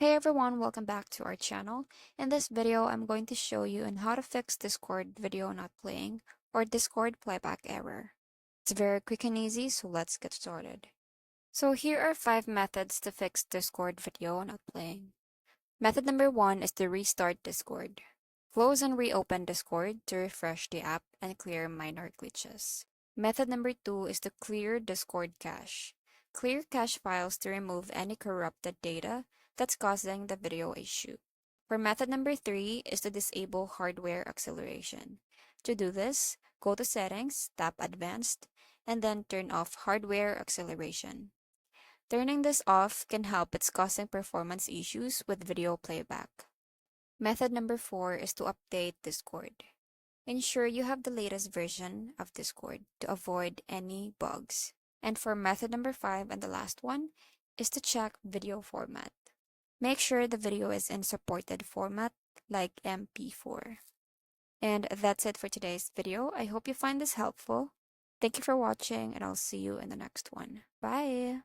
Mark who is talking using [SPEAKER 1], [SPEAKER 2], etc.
[SPEAKER 1] Hey everyone, welcome back to our channel. In this video, I'm going to show you on how to fix Discord video not playing or Discord playback error. It's very quick and easy, so let's get started. So here are 5 methods to fix Discord video not playing. Method number 1 is to restart Discord. Close and reopen Discord to refresh the app and clear minor glitches. Method number 2 is to clear Discord cache. Clear cache files to remove any corrupted data that's causing the video issue. For method number 3 is to disable hardware acceleration. To do this, go to Settings, tap Advanced, and then turn off hardware acceleration. Turning this off can help it's causing performance issues with video playback. Method number 4 is to update Discord. Ensure you have the latest version of Discord to avoid any bugs. And for method number 5 and the last one is to check video format. Make sure the video is in supported format like MP4. And that's it for today's video. I hope you find this helpful. Thank you for watching and I'll see you in the next one. Bye!